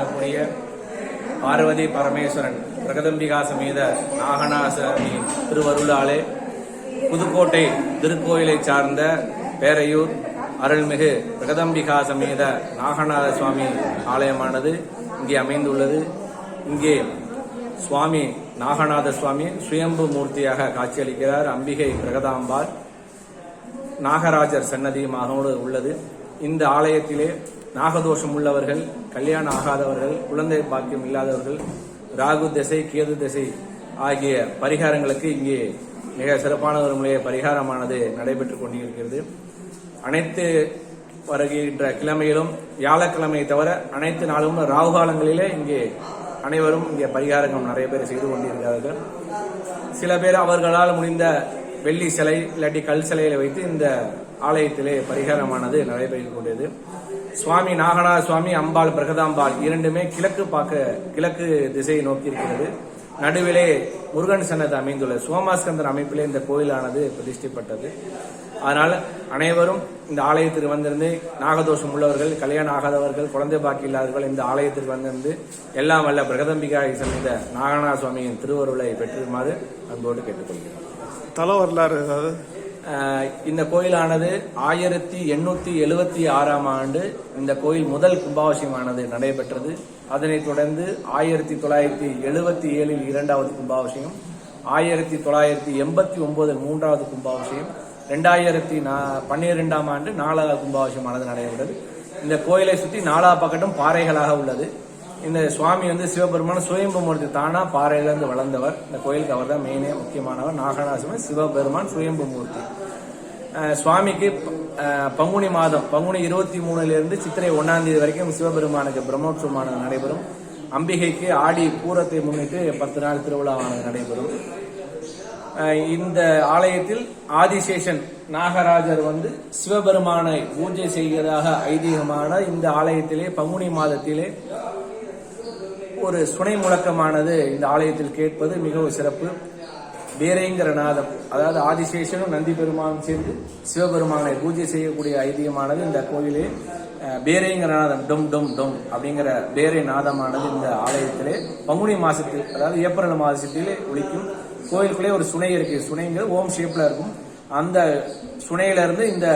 வாழக்கூடிய பார்வதி பரமேஸ்வரன் பிரகதம்பிகா சமேத நாகநாசமி திருவருளாலே புதுக்கோட்டை திருக்கோயிலை சார்ந்த பேரையூர் அருள்மிகு பிரகதம்பிகா சமேத நாகநாத சுவாமி ஆலயமானது இங்கே அமைந்துள்ளது. இங்கே சுவாமி நாகநாத சுவாமி சுயம்பு மூர்த்தியாக காட்சியளிக்கிறார். அம்பிகை பிரகதாம்பாள் நாகராஜர் சன்னதியுமாக உள்ளது. இந்த ஆலயத்திலே நாகதோஷம் உள்ளவர்கள், கல்யாணம் ஆகாதவர்கள், குழந்தை பாக்கியம் இல்லாதவர்கள், ராகு திசை கேது திசை ஆகிய பரிகாரங்களுக்கு இங்கே மிக சிறப்பான ஒரு முறைய பரிகாரமானது நடைபெற்றுக் கொண்டிருக்கிறது. அனைத்து வருகின்ற கிழமையிலும் வியாழக்கிழமை தவிர அனைத்து நாளும் ராகுகாலங்களிலே இங்கே அனைவரும் இங்கே பரிகாரங்கள் நிறைய பேர் செய்து கொண்டிருக்கிறார்கள். சில பேர் அவர்களால் முடிந்த வெள்ளி சிலை இல்லாட்டி கல் சிலைகளை வைத்து இந்த ஆலயத்திலே பரிகாரமானது நடைபெற்றுக் கொண்டது. சுவாமி நாகநாத சுவாமி, அம்பாள் பிரகதாம்பாள் இரண்டுமே கிழக்கு திசையை நோக்கி இருக்கிறது. நடுவிலே முருகன் சன்னதி அமைந்துள்ளது. சோமாஸ்கந்தர் அமைப்பிலே இந்த கோயிலானது பிரதிஷ்டைப்பட்டது. அதனால் அனைவரும் இந்த ஆலயத்திற்கு வந்திருந்து நாகதோஷம் உள்ளவர்கள், கல்யாணம் ஆகாதவர்கள், குழந்தை பாக்கி இல்லாதவர்கள் இந்த ஆலயத்திற்கு வந்திருந்து எல்லாம் வல்ல பிரகதம்பிகாயை சமைந்த நாகநாத சுவாமியின் திருவருளை பெற்றுமாறு அன்போடு கேட்டுக்கொள்கிறோம். தல வரலாறு ஏதாவது? இந்த கோயிலானது 1876ஆம் ஆண்டு இந்த கோயில் முதல் கும்பாபிஷேகமானது நடைபெற்றது. அதனைத் தொடர்ந்து 1977 இரண்டாவது கும்பாபிஷேகம், 1989 மூன்றாவது கும்பாபிஷேகம், 2012ஆம் ஆண்டு நாலாவது கும்பாபிஷேகமானது நடைபெற்றது. இந்த கோயிலை சுற்றி நாலா பக்கட்டும் பாறைகளாக உள்ளது. இந்த சுவாமி சிவபெருமான சுயம்பு மூர்த்தி, தானா பாறையிலிருந்து வளர்ந்தவர். இந்த கோயிலுக்கு அவர் தான் மெயினே முக்கியமானவர். நாகநாசமே சிவபெருமான் சுயம்பு மூர்த்தி. சுவாமிக்கு பங்குனி மாதம் பங்குனி 23 சித்திரை 1 வரைக்கும் சிவபெருமானுக்கு பிரம்மோற்சவமானது நடைபெறும். அம்பிகைக்கு ஆடி பூரத்தை முன்னிட்டு 10 நாள் திருவிழாவானது நடைபெறும். இந்த ஆலயத்தில் ஆதிசேஷன் நாகராஜர் சிவபெருமானை பூஜை செய்வதாக ஐதீகமான இந்த ஆலயத்திலே பங்குனி மாதத்திலே ஒரு சுனை முழக்கமானது இந்த ஆலயத்தில் கேட்பது மிகவும் சிறப்பு. பேரைங்கிற நாதம், அதாவது ஆதிசேஷனும் நந்தி பெருமானும் சேர்ந்து சிவபெருமானை பூஜை செய்யக்கூடிய ஐதீகமானது இந்த கோயிலே பேரைங்கிற நாதம், டொம் டொம் டொம் அப்படிங்கிற பேரை நாதமானது இந்த ஆலயத்திலே பங்குனி மாசத்தில், அதாவது ஏப்ரல் மாதத்திலே ஒலிக்கும். கோயிலுக்குள்ளே ஒரு சுனை இருக்கு. சுனைங்கிறது ஓம் ஷேப்ல இருக்கும். அந்த சுனையில இருந்து இந்த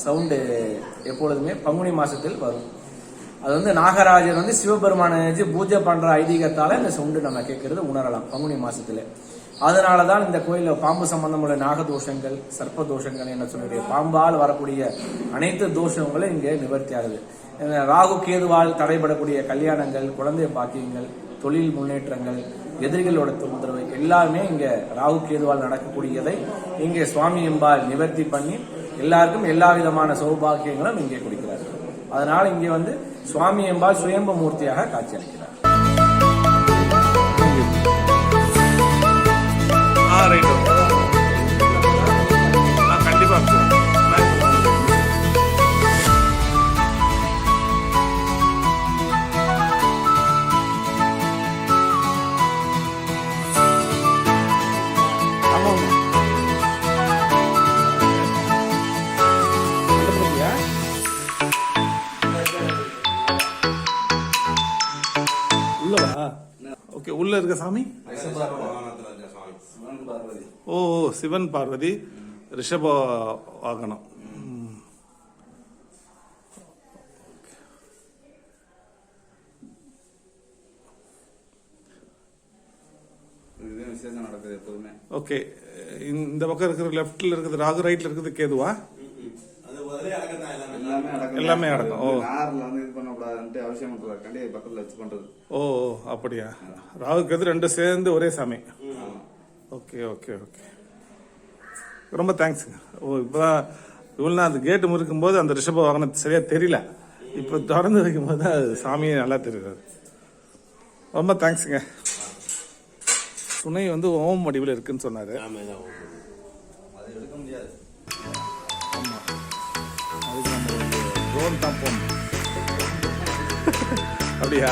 சவுண்டு எப்பொழுதுமே பங்குனி மாசத்தில் வரும். அது நாகராஜர் சிவபெருமானை நினைச்சு பூஜை பண்ற ஐதீகத்தால இந்த சவுண்டு நம்ம கேட்கறது உணரலாம் பங்குனி மாசத்துல. அதனாலதான் இந்த கோயில பாம்பு சம்பந்தமுள்ள நாகதோஷங்கள், சர்ப்ப தோஷங்கள் என்ன சொல்லுடைய பாம்பால் வரக்கூடிய அனைத்து தோஷங்களும் இங்கே நிவர்த்தி ஆகுது. ராகு கேதுவால் தடைபடக்கூடிய கல்யாணங்கள், குழந்தை பாக்கியங்கள், தொழில் முன்னேற்றங்கள், எதிரிகளோட தொந்தரவு எல்லாமே இங்க ராகு கேதுவால் நடக்கக்கூடியதை இங்கே சுவாமி அம்பாள் நிவர்த்தி பண்ணி எல்லாருக்கும் எல்லா விதமான சௌபாகியங்களும் இங்கே கொடுக்கிறார்கள். அதனால இங்கே சுவாமி அம்பாள் சுயம்பு மூர்த்தியாக காட்சியளிக்கிறார். ஓகே, உள்ள இருக்க சாமி ஓ சிவன் பார்வதி ரிஷப வாகனம். ஓகே, இந்த பக்கம் இருக்கிற லெப்ட்ல இருக்குது ராகு, ரைட்ல இருக்குது கேதுவா? எல்லாமே அடக்கம். ஓ அப்படியா? ராகு கேது ரெண்டு சேர்ந்து ஒரே சாமி. ஓகே ஓகே ஓகே, ரொம்ப தேங்க்ஸுங்க. ஓ இப்பதான் இவ்வளோ அந்த கேட்டு முறுக்கும் போது அந்த ரிஷப வாகனத்தை சரியா தெரியல. இப்போ திறந்து வைக்கும் போது தான் சாமியை நல்லா தெரியுது. ரொம்ப தேங்க்ஸுங்க. சுனை ஓம் வடிவில் இருக்குன்னு சொன்னாரு. ஆமா, அதுக்கு நம்ம ட்ரோன் தான் போகணும். அப்படியா?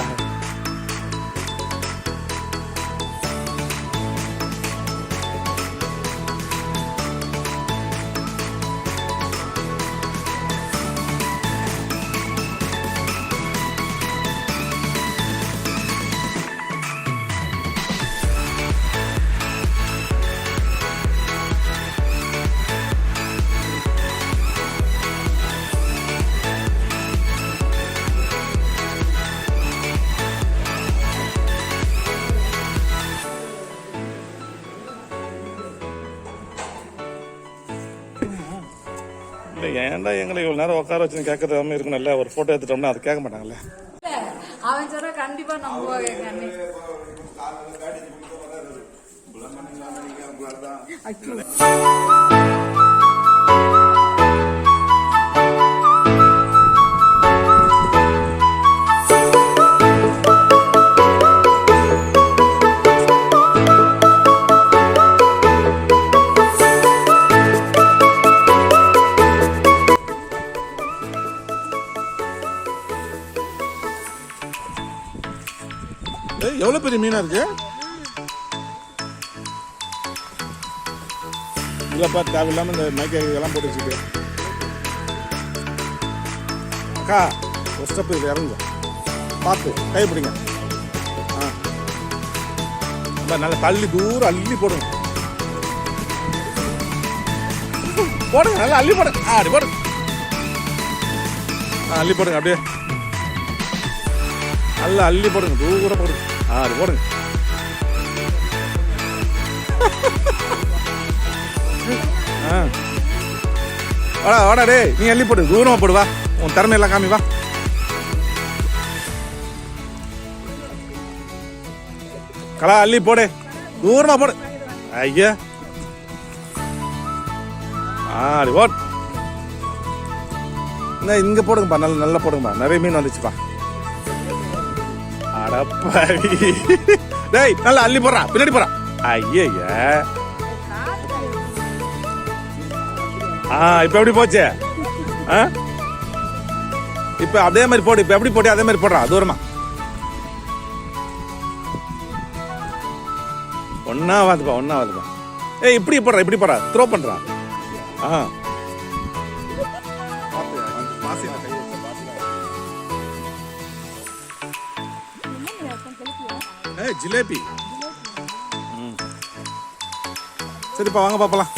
ஏன்டா எங்களை இவ்வளவு நேரம் உட்கார வச்சு கேட்கறது இருக்கணும்ல, ஒரு போட்டோ எடுத்துட்டோம்னா அது கேட்க மாட்டாங்கல்ல. அவன் சொன்னா கண்டிப்பா நம்புவாங்க எங்க அண்ணன். எவ்வளவு பெரிய மீனா இருக்கு. இல்லப்பா தேவையில்லாம இந்த மைக்கை இதெல்லாம் போட்டு வச்சுட்டு. அக்கா ஒரு ஸ்டெப் இது இறங்குங்க, பார்த்து கை பிடிங்க. நல்லா தள்ளி தூரம் அள்ளி போடுங்க. போடுங்க, நல்லா அள்ளி போடுங்க. அப்படி போடுங்க, அள்ளி போடுங்க. அப்படியே நல்லா அள்ளி போடுங்க, தூரம் போடுங்க. அது போடுங்க. வாடா வாடா டே, நீ அள்ளி போடு, தூரமா போடுவா. உன் திறமையெல்லாம் காமி வா. கலா அள்ளி போடு, தூரமா போடு. ஐயா ஆடி போட். இங்க போடுங்கப்பா, நல்லா நல்லா போடுங்கப்பா. நிறைய மீன் வந்துச்சுப்பா. அடப்பாவி டேய், நல்லா அள்ளி போடுறா, பின்னாடி போறா. ஐயா இப்ப எப்படி போச்சு? இப்ப அதே மாதிரி போடு. இப்ப எப்படி போட்டு அதே மாதிரி போடுறா, தூரமா. ஒன்னாவதுப்பா, ஒன்னாவதுப்பா. ஏய் இப்படி போடுறா, இப்படி போடுறா, த்ரோ பண்றா. ஜிலேபி. சரிப்பா வாங்க பாப்பலாம்.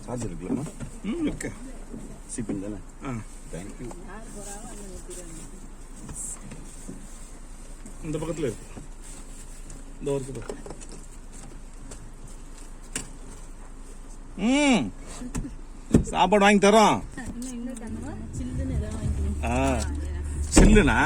சார்ஜ் இருக்குல்லம்மா? இருக்கு. சிப்பிங் தானே? தேங்க்யூ. இந்த பக்கத்துல இருக்கு, இந்த ஒரு பக்கம். சாப்பாடு வாங்கி தரோம். சில்லுனா